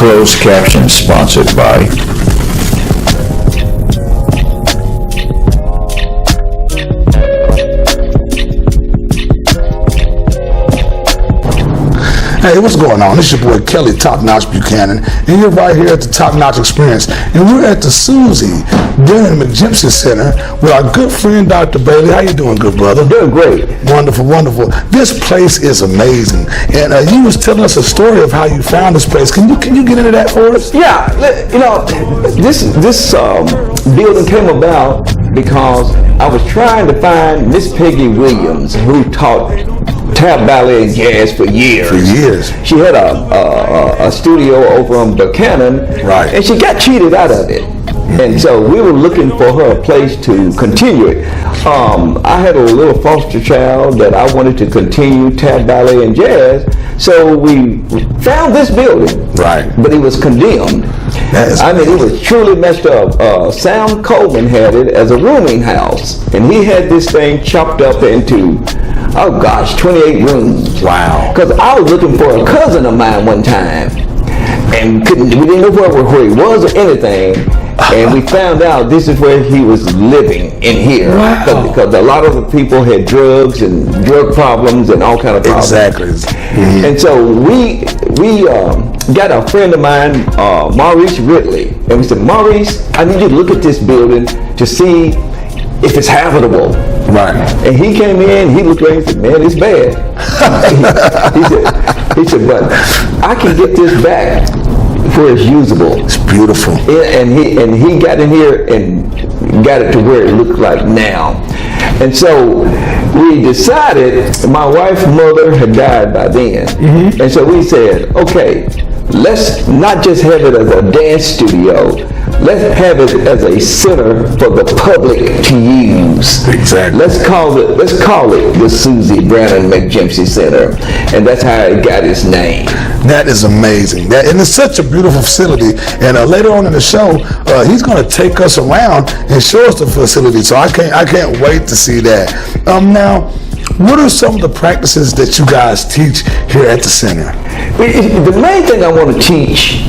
Closed caption sponsored by Hey, what's going on? This is your boy Kelly Top Notch Buchanan, and you're right here at the Top Notch Experience. And we're at the Susie Brannon Center with our good friend Dr. Bailey. How you doing, good brother? Doing great. Wonderful, wonderful. This place is amazing. And you was telling us a story of how you found this place. Can you get into that for us? Yeah, you know, this building came about because I was trying to find Miss Peggy Williams, who taught tap ballet and jazz for years. She had a studio over on Buchanan, right? And she got cheated out of it. And so we were looking for her a place to continue it. I had a little foster child that I wanted to continue tap ballet and jazz, so we found this building. Right. But it was condemned. It was truly messed up. Sam Coleman had it as a rooming house, and he had this thing chopped up into 28 rooms. Wow. Because I was looking for a cousin of mine one time, and we didn't know where he was or anything. And we found out this is where he was living in here. Wow. Because a lot of the people had drugs and drug problems and all kind of problems. Exactly. Mm-hmm. And so we got a friend of mine, Maurice Ridley, and we said, Maurice, I need you to look at this building to see if it's habitable. Right. And he came in, he looked at it and said, man, it's bad. he said, but I can get this back where it's usable. It's beautiful. And he got in here and got it to where it looked like now. And so we decided, my wife's mother had died by then. Mm-hmm. And so we said, okay, let's not just have it as a dance studio, let's have it as a center for the public to use. Exactly. Let's call it the Susie Brannon Center, and that's how it got its name. That is amazing. And it's such a beautiful facility. And later on in the show, he's going to take us around and show us the facility. So I can't wait to see that. Now, what are some of the practices that you guys teach here at the center? The main thing I want to teach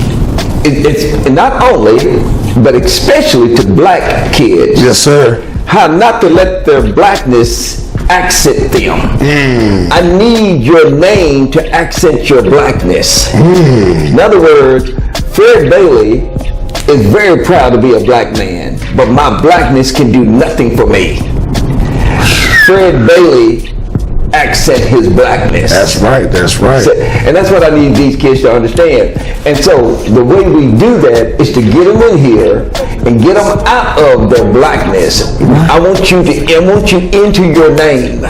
is not only, but especially to black kids. Yes, sir. How not to let their blackness accent them. I need your name to accent your blackness. In other words, Fred Bailey is very proud to be a black man, but my blackness can do nothing for me. Fred Bailey accent his blackness. That's right. And that's what I need these kids to understand. And so the way we do that is to get them in here and get them out of their blackness. I want you into your name.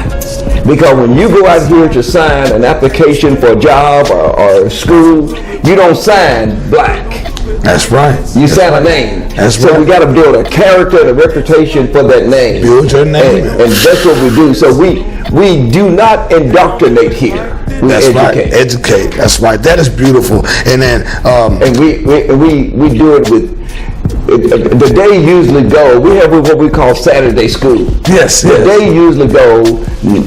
Because when you go out here to sign an application for a job or school, you don't sign black. That's right. You sign a name. That's right. So we got to build a character and a reputation for that name. Build your name. And that's what we do. So we do not indoctrinate here. We educate. Right. Educate. That's right. That is beautiful. And then and we do it with the day usually go. We have what we call Saturday school. Yes. The day usually go when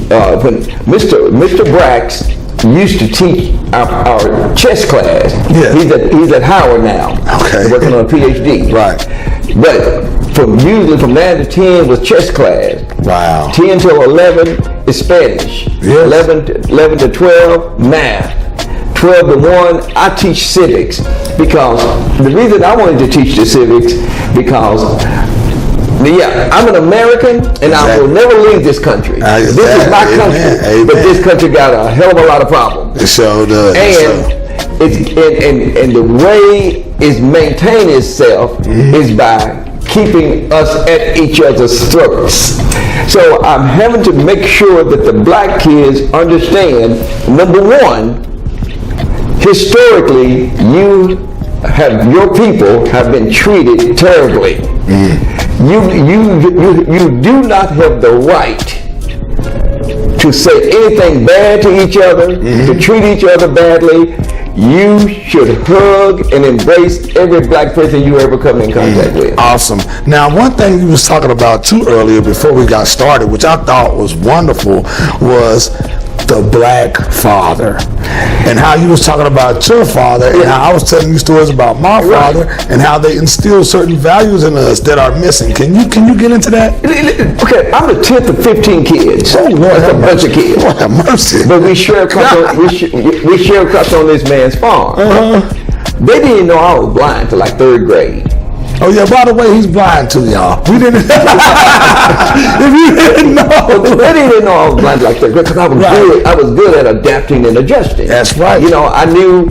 Mr. Brax used to teach our chess class. Yeah. He's at Howard now. Okay. Working on a PhD. Right. But usually from 9 to 10 was chess class. Wow. 10 till 11 is Spanish. Yes. 11 to 12, math. 12 to 1, I teach civics. Because the reason I wanted to teach the civics, because I'm an American, and I will never leave this country. This is my country, but this country got a hell of a lot of problems. It sure does. And the way it's maintained itself is by keeping us at each other's throats. So I'm having to make sure that the black kids understand, number one, historically, your people have been treated terribly. You do not have the right to say anything bad to each other, to treat each other badly. You should hug and embrace every black person you ever come in contact with. Awesome. Now, one thing you was talking about too earlier before we got started, which I thought was wonderful, was the black father, and how you was talking about your father, and how I was telling you stories about my father, and how they instill certain values in us that are missing. Can you get into that? Okay, I'm the 10th of 15 kids. Oh, Lord, that's a bunch of kids. Lord have mercy. But we share crops on this man's farm. They didn't know I was blind till like 3rd grade. Oh yeah, by the way, he's blind too, y'all. We didn't. If you didn't know, they didn't know I was blind like that because I was good. I was good at adapting and adjusting. That's right. You know, I knew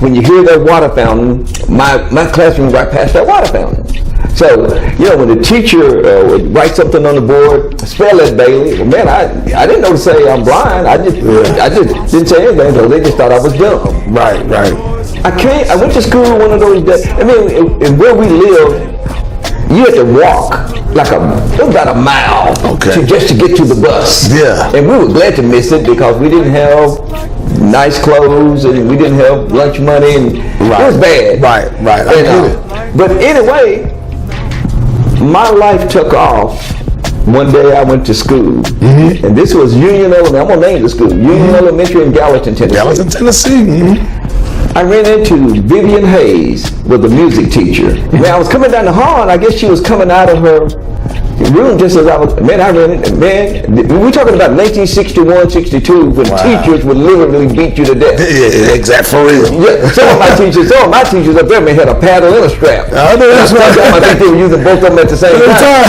when you hear that water fountain, my classroom right past that water fountain. So, you know, when the teacher would write something on the board, spell it, Bailey. Well, man, I didn't know to say I'm blind. I just didn't say anything, though. They just thought I was dumb. Right. I went to school one of those days. I mean, in where we lived, you had to walk it was about a mile just to get to the bus. Yeah. And we were glad to miss it because we didn't have nice clothes and we didn't have lunch money, and it was bad. Right. I get it. But anyway, my life took off. One day I went to school, and this was Union Elementary. I'm gonna name the school, Union Elementary in Gallatin, Tennessee. I ran into Vivian Hayes, was a music teacher. When I was coming down the hall, and I guess she was coming out of her room just as I was. Man, I ran into. Man, we're talking about 1961, 62, when teachers would literally beat you to death. Yeah, exactly, for real. Yeah, some of my teachers up there had a paddle and a strap. I know that's right. I think they were using both of them at the same time.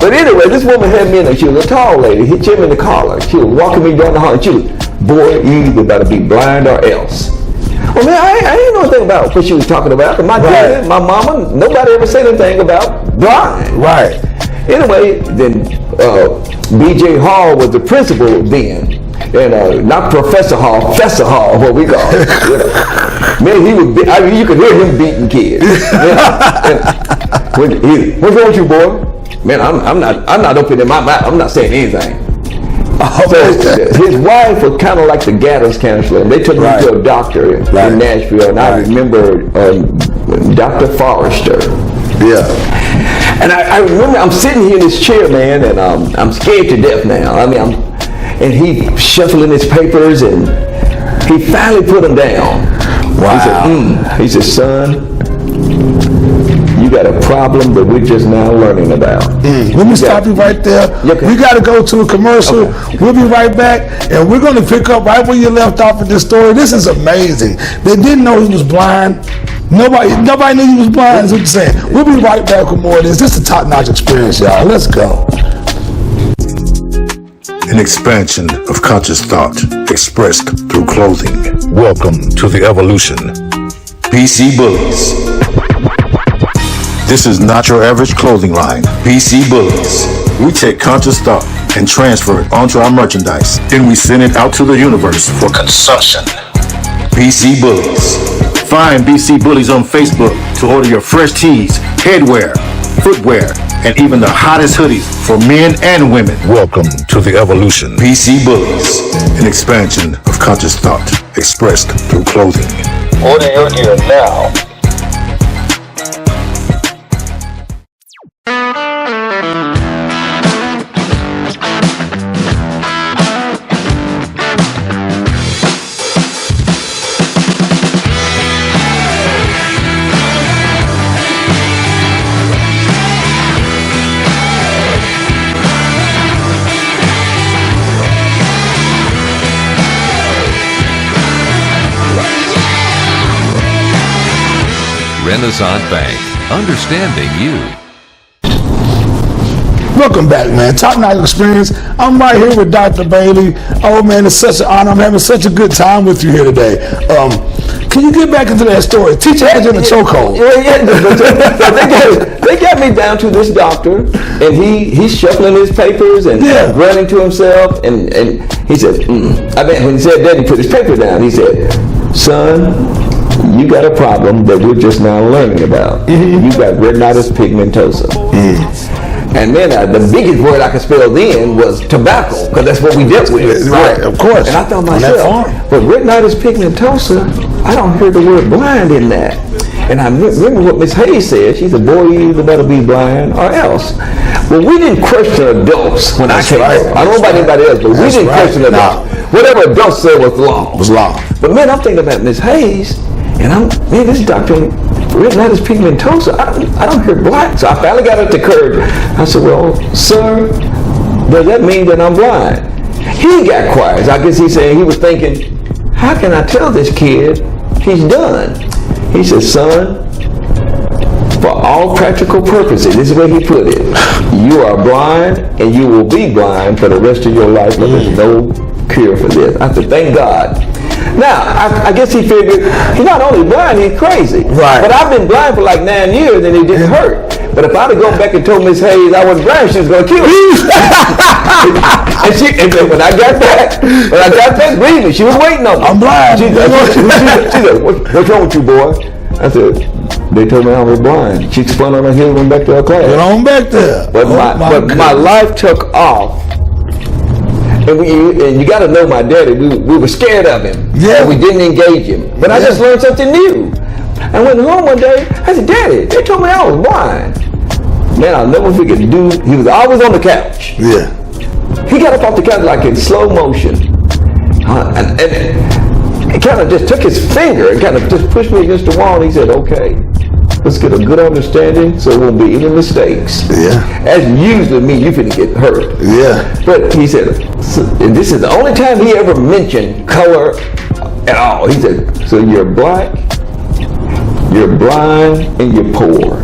But anyway, this woman had me in there. She was a tall lady. Hit Jim in the collar. She was walking me down the hall. And she was, boy, you either better be blind or else. Well, man, I didn't know anything about what she was talking about. My dad, my mama, nobody ever said anything about blind. Right. Anyway, then B.J. Hall was the principal then. And not Professor Hall, Fessor Hall, what we call it. You know. Man, he was. You could hear him beating kids. What's wrong with you, boy? Man, I'm not opening my mouth. I'm not saying anything. So his wife was kind of like the guidance counselor. They took me to a doctor in Nashville, and I remember Dr. Forrester. Yeah. And I remember I'm sitting here in this chair, man, and I'm scared to death now. I mean, and he shuffling his papers, and he finally put them down. Wow. He said, son, you got a problem that we're just now learning about. Let me stop you right there. We got to go to a commercial. We'll be right back, and we're going to pick up right where you left off in this story. This is amazing. They didn't know he was blind. Nobody knew he was blind, is what you're saying. We'll be right back with more of this. This is a top-notch experience, y'all. Let's go. An expansion of conscious thought expressed through clothing. Welcome to the evolution. PC Bullies. This is not your average clothing line. PC Bullies. We take conscious thought and transfer it onto our merchandise. Then we send it out to the universe for consumption. PC Bullies. Find BC Bullies on Facebook to order your fresh tees, headwear, footwear, and even the hottest hoodies for men and women. Welcome to the evolution. PC Bullies. An expansion of conscious thought expressed through clothing. Order your gear now. Renaissance Bank, understanding you. Welcome back, man. Top-notch experience. I'm right here with Dr. Bailey. Oh, man, it's such an honor. I'm having such a good time with you here today. Can you get back into that story? Teacher had you in the chokehold. They got me down to this doctor, and he's shuffling his papers and running to himself, and he said, when he said that, he put his paper down. He said, son, you got a problem that we're just now learning about. You got retinitis pigmentosa. And then the biggest word I could spell then was tobacco, because that's what we dealt with. Right, of course. And I thought myself, but retinitis pigmentosa, I don't hear the word blind in that. And I remember what Miss Hayes said. She said, boy, you either better be blind or else. Well, we didn't question adults when I came up. I don't know about anybody else, but we didn't question adults. Whatever adults said was law. Was law. But man, I'm thinking about Miss Hayes, and this doctor written out his pigmentosa. I don't hear black. So I finally got up the courage. I said, well, sir, does that mean that I'm blind? He got quiet. I guess he was thinking, how can I tell this kid he's done? He said, son, for all practical purposes, this is the way he put it, you are blind and you will be blind for the rest of your life, but there's no cure for this. I said, thank God. Now, I guess he figured he's not only blind, he's crazy. Right. But I've been blind for like 9 years and it didn't hurt. But if I'd have gone back and told Miss Hayes I was blind, she was going to kill me. and then when I got back, believe me, she was waiting on me. I'm blind. She said, what's wrong with you, boy? I said, they told me I was blind. She spun on her heel and went back to her class. Get on back there. But my life took off. And you got to know my daddy. We were scared of him. Yeah. And we didn't engage him. But I just learned something new. I went home one day. I said, Daddy, they told me I was blind. Man, I'll never forget. Dude, he was always on the couch. Yeah. He got up off the couch like in slow motion. And it kind of just took his finger and kind of just pushed me against the wall. And he said, okay, let's get a good understanding so there won't be any mistakes. Yeah. As usually me, you finna get hurt. Yeah. But he said, and this is the only time he ever mentioned color at all. He said, so you're black, you're blind, and you're poor.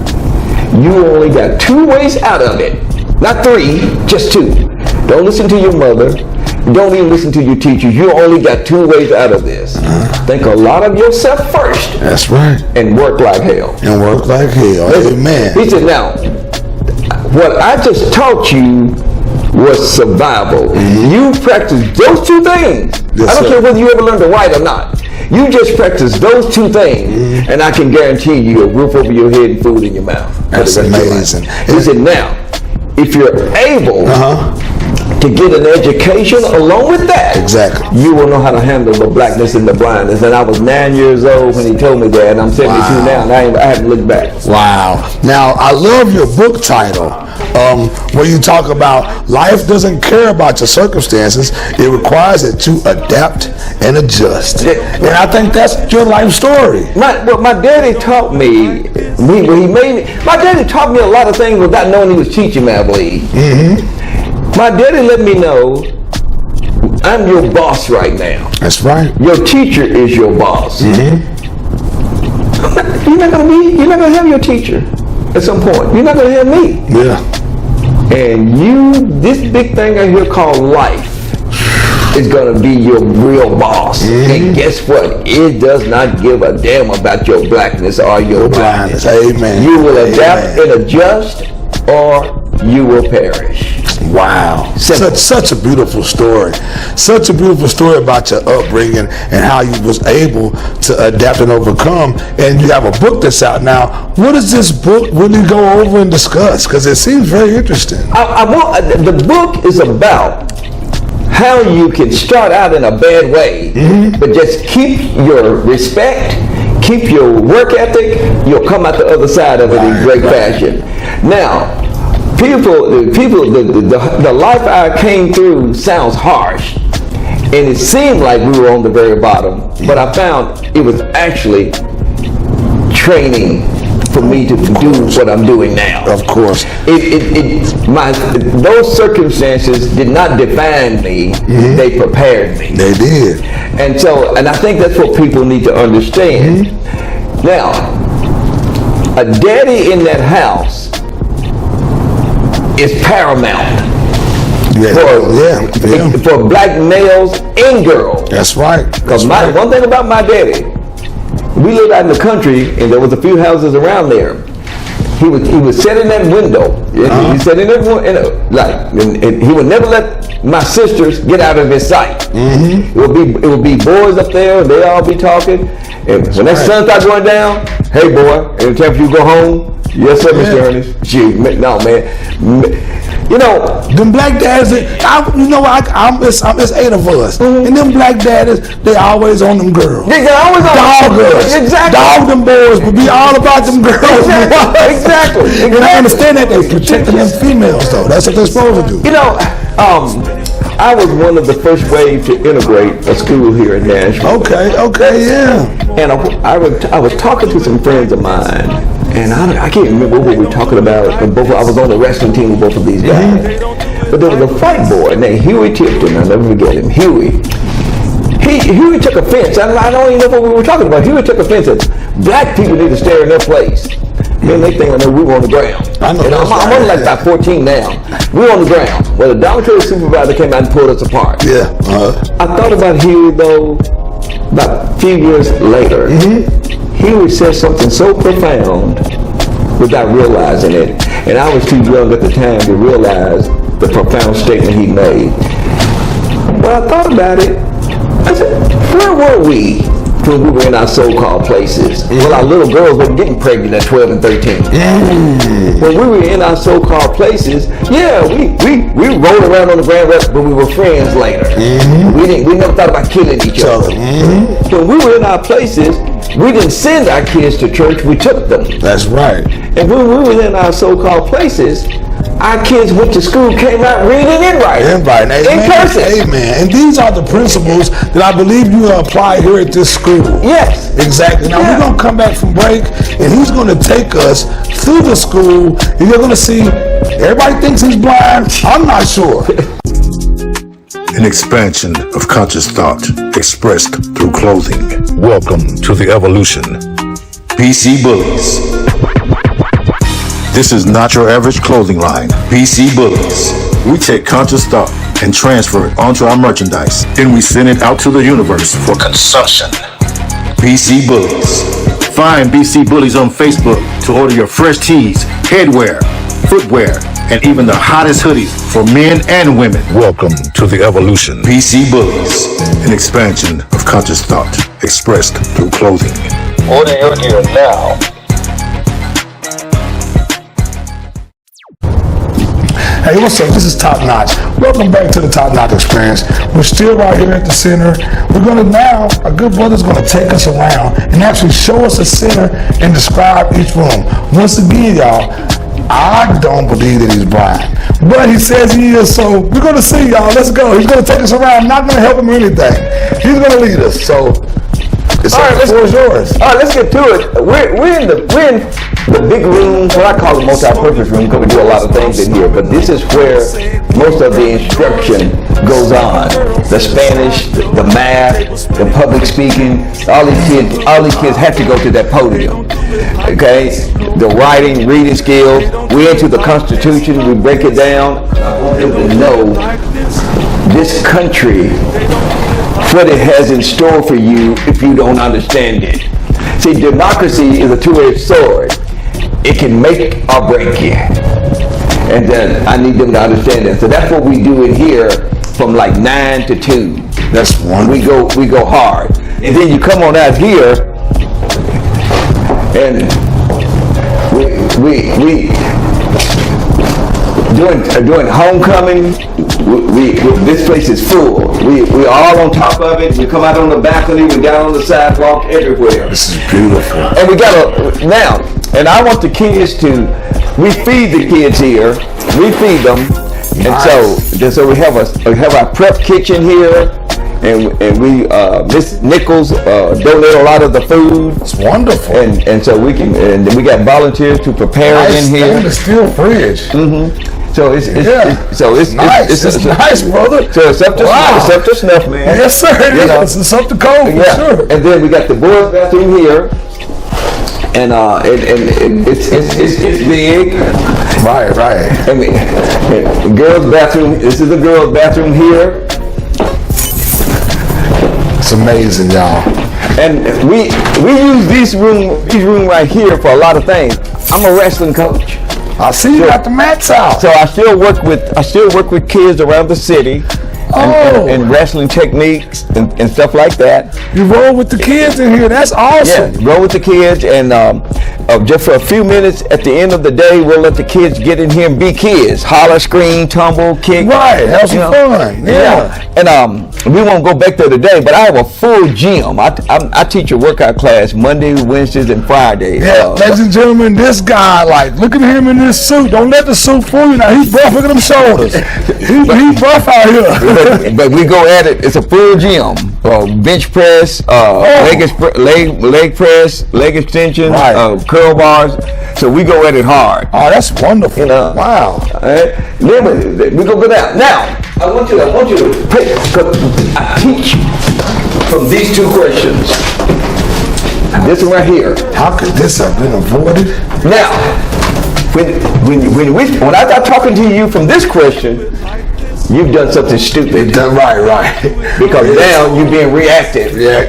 You only got 2 ways out of it. Not 3, just 2. Don't listen to your mother. Don't even listen to your teachers. You only got 2 ways out of this. Think a lot of yourself first. That's right. And work like hell. And work like hell. Amen. He said, now, what I just taught you was survival. Mm-hmm. You practice those 2 things. Yes, I don't sir. care whether you ever learn to write or not. You just practice those 2 things, and I can guarantee you a roof over your head and food in your mouth. That's amazing. He said, now, if you're able to get an education along with that, exactly, you will know how to handle the blackness and the blindness. And I was 9 years old when he told me that, and I'm 72 now, and I haven't looked back. Wow. Now, I love your book title, where you talk about life doesn't care about your circumstances. It requires it to adapt and adjust. And I think that's your life story. My daddy taught me, my daddy taught me a lot of things without knowing he was teaching me, I believe. Mm-hmm. My daddy let me know, I'm your boss right now. That's right. Your teacher is your boss. Mm-hmm. You're not gonna have your teacher at some point. You're not gonna have me. Yeah. And this big thing I hear called life is gonna be your real boss. Mm-hmm. And guess what? It does not give a damn about your blackness or your blindness. Amen. You will adapt and adjust, or you will perish. Wow. Such a beautiful story. Such a beautiful story about your upbringing and how you was able to adapt and overcome. And you have a book that's out now. What does this book really go over and discuss? Because it seems very interesting. The book is about how you can start out in a bad way, mm-hmm. but just keep your respect, keep your work ethic, you'll come out the other side of it in great fashion. Now, the life I came through sounds harsh, and it seemed like we were on the very bottom, but I found it was actually training for me to do what I'm doing now. Of course. Those circumstances did not define me, mm-hmm. They prepared me. They did. And I think that's what people need to understand. Mm-hmm. Now, a daddy in that house is paramount for black males and girls. That's right. Because one thing about my daddy, we lived out in the country and there was a few houses around there. he would sit in that window. He sat in that and he would never let my sisters get out of his sight. It would be boys up there. They all be talking. And when that sun started going down, hey boy, every time you go home, yes sir, Mr. Ernest. Gee, no man. You know, them black dads, it's 8 of us. And them black daddies, they always on them girls. They always on dog us. Exactly. Dog them boys, but be all about them girls. Exactly. And I understand that they protecting them females though. That's what they're supposed to do. You know, I was one of the first wave to integrate a school here in Nashville. Okay, yeah. And I was talking to some friends of mine, and I can't remember what we were talking about. I was on the wrestling team with both of these guys. But there was a white boy named Huey Tipton. I'll never forget him. Huey took offense. I don't even know what we were talking about. Huey took offense that black people need to stay in their place. Man, they think I know we were on the ground. I'm only like about 14 now. We were on the ground. Well, the dormitory supervisor came out and pulled us apart. Yeah. I thought about Huey though about a few years later. Huey said something so profound without realizing it. And I was too young at the time to realize the profound statement he made. But I thought about it. I said, where were we when we were in our so-called places? Well, our little girls were getting pregnant at 12 and 13. When we were in our so-called places, yeah, we rolled around on the ground, but we were friends later. We never thought about killing each other. When we were in our places, we didn't send our kids to church, we took them. That's right. And when we were in our so-called places, our kids went to school, came out reading and writing. In person. Amen. And these are the principles that I believe you apply here at this school. Yes. Exactly. Now we're going to come back from break, and he's going to take us through the school, and you're going to see, everybody thinks he's blind. I'm not sure. An expansion of conscious thought expressed through clothing. Welcome to the evolution. PC Bullies. This is not your average clothing line. PC Bullies. We take conscious thought and transfer it onto our merchandise. Then we send it out to the universe for consumption. PC Bullies. Find BC Bullies on Facebook to order your fresh tees, headwear, footwear, and even the hottest hoodies for men and women. Welcome to the evolution. PC Bullies. An expansion of conscious thought expressed through clothing. Order your gear now. Hey, what's up? This is Top Notch. Welcome back to the Top Notch Experience. We're still right here at the center. We're going to now, a good brother's going to take us around and actually show us the center and describe each room. Once again, y'all, I don't believe that he's blind, but he says he is, so we're going to see, y'all. Let's go. He's going to take us around. Not going to help him or anything. He's going to lead us, so the floor is yours. All right, let's get to it. We're in the big room, what I call the multi-purpose room, because we do a lot of things in here, but this is where most of the instruction goes on. The Spanish, the math, the public speaking, all these kids have to go to that podium. Okay? The writing, reading skills. We're into the Constitution, we break it down. I want them to know this country, what it has in store for you if you don't understand it. See, democracy is a two-edged sword. It can make or break you. And then I need them to understand that. So that's what we do in here from like 9 to 2. That's one. We go hard. And then you come on out here and we doing homecoming. This place is full. We all on top of it. We come out on the balcony. We down on the sidewalk, everywhere. This is beautiful. And we got now. And I want the kids we feed the kids here. We feed them, nice. And so we have our prep kitchen here, and we Miss Nichols donate a lot of the food. It's wonderful. And so we got volunteers to prepare it in here. Nice steel fridge. So it's nice. It's nice, brother. So it's up to snuff, man. Yes, sir. It is. It's up to code for sure. And then we got the boys' bathroom here, and it's big. Right. And girls' bathroom. This is the girls' bathroom here. It's amazing, y'all. And we use this room right here for a lot of things. I'm a wrestling coach. I see you got the mats out. So I still work with kids around the city. And wrestling techniques and stuff like that. You roll with the kids in here. That's awesome. Yeah, roll with the kids, and just for a few minutes at the end of the day, we'll let the kids get in here and be kids. Holler, scream, tumble, kick. Right, have some fun. Yeah. And we won't go back there today, but I have a full gym. I teach a workout class Monday, Wednesdays, and Fridays. Yeah, ladies and gentlemen, this guy, look at him in this suit. Don't let the suit fool you now. He's buff. Look at them shoulders. He buff out here. But we go at it. It's a full gym. Bench press, leg press, leg extensions, curl bars. So we go at it hard. Oh, that's wonderful. Wow. Then we go down. Now, I want you to pick. I teach from these two questions. This one right here. How could this have been avoided? Now, when I start talking to you from this question, you've done something stupid. Right. Because now you're being reactive. Yeah.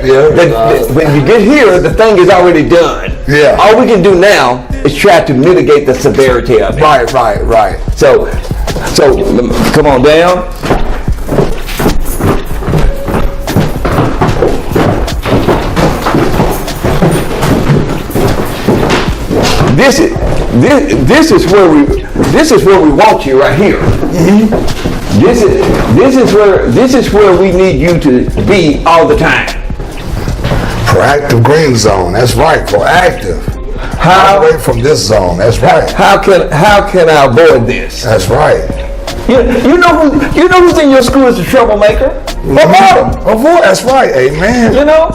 When you get here, the thing is already done. Yeah. All we can do now is try to mitigate the severity of it. Right. So come on down. This is where we want you right here. Mm-hmm. This is where we need you to be all the time. Proactive green zone. That's right. Proactive. How away from this zone. That's right. How can I avoid this? That's right. You know who's in your school is a troublemaker? Avoid. That's right. Amen. You know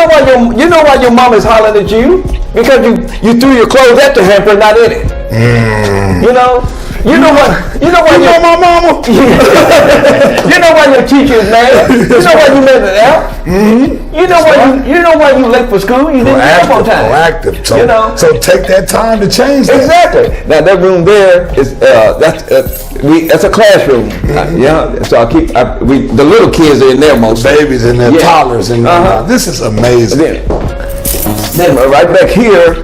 why your mom is hollering at you? Because you threw your clothes at the hamper, not in it. You know why my mama. You know why your teacher is mad. You know why you messed it out. Mm-hmm. You know why you late for school. You didn't get up on time. Proactive. So take that time to change that. Exactly. Now that room there is that's a classroom. Yeah. So the little kids are in there most. Babies and their toddlers and this is amazing. Then right back here,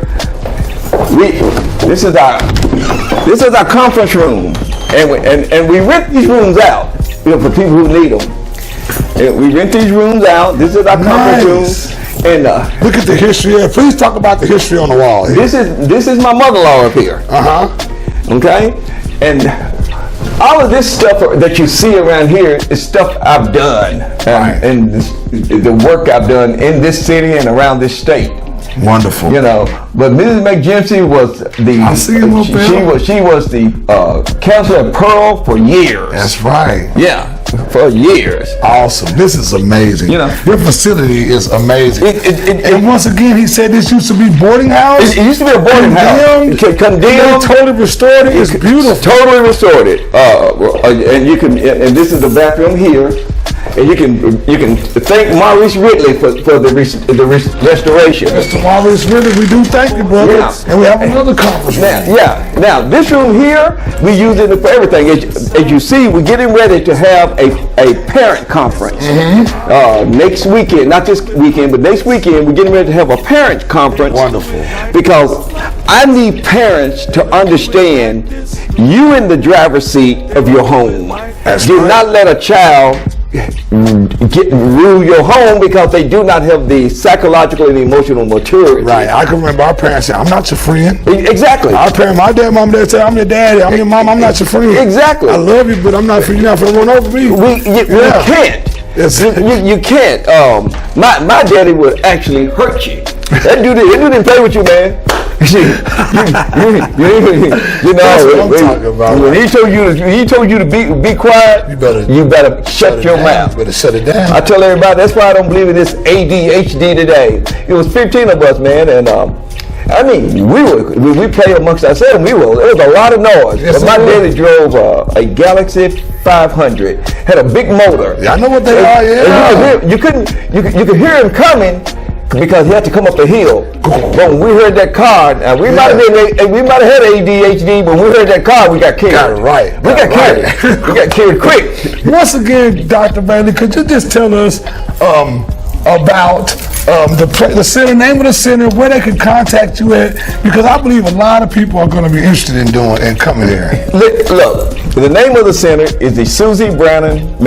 this is our conference room, and we rent these rooms out, for people who need them. And we rent these rooms out. This is our conference room, and look at the history here. Please talk about the history on the wall here. This is my mother-in-law up here. Okay, and all of this stuff that you see around here is stuff I've done, and the work I've done in this city and around this state. Wonderful. But Mrs. McGimpsey was she was the counselor at Pearl for years. That's right. Yeah, for years. Awesome. This is amazing. Your facility is amazing. And once again, he said this used to be boarding house. It used to be a boarding house. Condemned. Totally restored it. It's beautiful. Totally restored it. And this is the bathroom here. And you can thank Maurice Ridley for the restoration. Mr. Maurice Ridley, we do thank you, brother. Yeah. And we have another conference room. Now this room here, we use it for everything. As you see, we're getting ready to have a parent conference. Next weekend, not this weekend, but next weekend, we're getting ready to have a parent conference. Wonderful. Because I need parents to understand you in the driver's seat of your home. Do not let a child rule your home because they do not have the psychological and emotional maturity. Right. I can remember our parents saying, "I'm not your friend." Exactly. Our parents, my dad, mom, dad said, "I'm your daddy. I'm your mom. I'm not your friend." Exactly. I love you, but I'm not for you. Not for run over me. We can't. You can't. My daddy would actually hurt you. That dude didn't play with you, man. That's what I'm talking about. When he told you to be quiet, you better shut your mouth. You better shut it down. I tell everybody that's why I don't believe in this ADHD today. It was 15 of us, man, and we played amongst ourselves. It was a lot of noise. Yes, my daddy drove a Galaxy 500, had a big motor. Yeah, I know what they are. Yeah. You could hear him coming. Because he had to come up the hill. But when we heard that car, we might have had ADHD, but when we heard that car, we got carried. Got it right. We got carried. We got carried quick. Once again, Dr. Bailey, could you just tell us about the center, name of the center, where they can contact you at, because I believe a lot of people are going to be interested in doing and coming here. Look, the name of the center is the Susie Brannon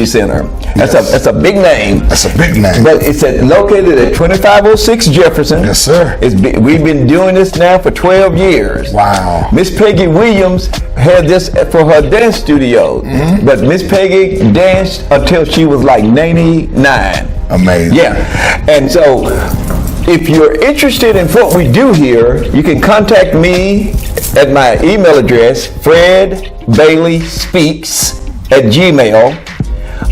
Center. That's a big name. That's a big name. But it's located at 2506 Jefferson. Yes, sir. We've been doing this now for 12 years. Wow. Miss Peggy Williams had this for her dance studio, but Miss Peggy danced until she was like 99. Amazing. Yeah. And so if you're interested in what we do here, you can contact me at my email address, fredbaileyspeaks@gmail,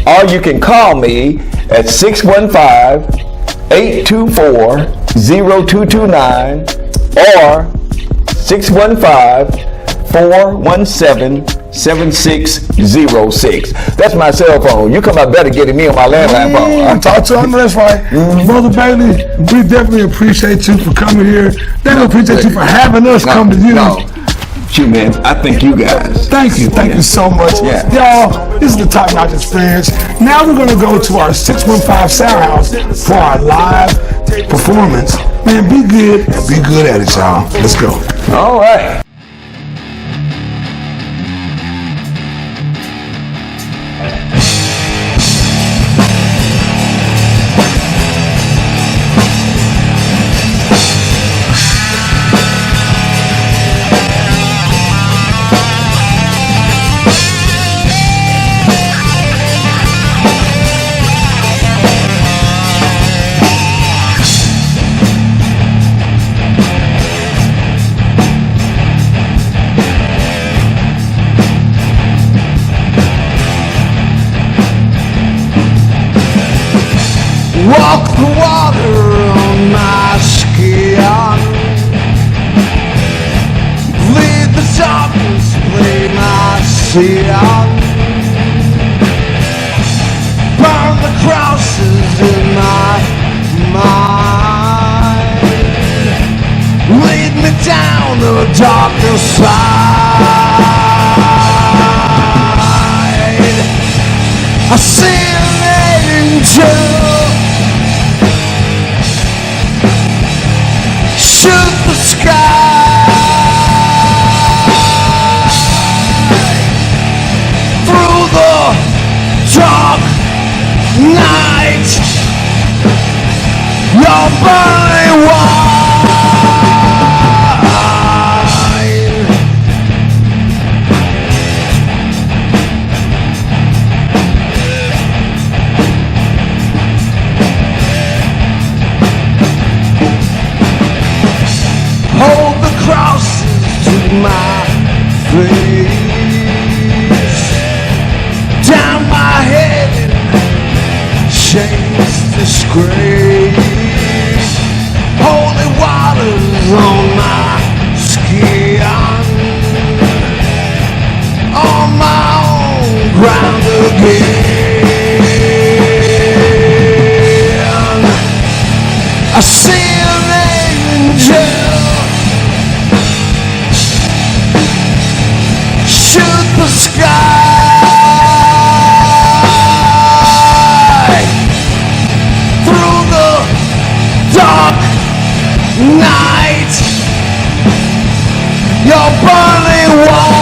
or you can call me at 615-824-0229 or 615-417-7606. That's my cell phone. You come out better getting me on my landline phone. I talked to him, that's right. Brother Bailey, we definitely appreciate you for coming here. Definitely appreciate you for having us come to you. No. Shoot, man, I thank you guys. Thank you so much. Yeah. Y'all, this is the Top Notch Experience. Now we're gonna go to our 615 Sound House for our live performance. Man, be good and be good at it, y'all. Let's go. All right. Walk the water on my skin. Lead the darkness, play my sin. Burn the crosses in my mind. Lead me down the darker side. I see an angel. Shoot the sky through the dark night. You're burning wine. Hold the crosses to my face, down my head in shame's disgrace. Holy waters on my skin, on my own ground again. I see an angel. Shoot the sky through the dark night. You're burning wide.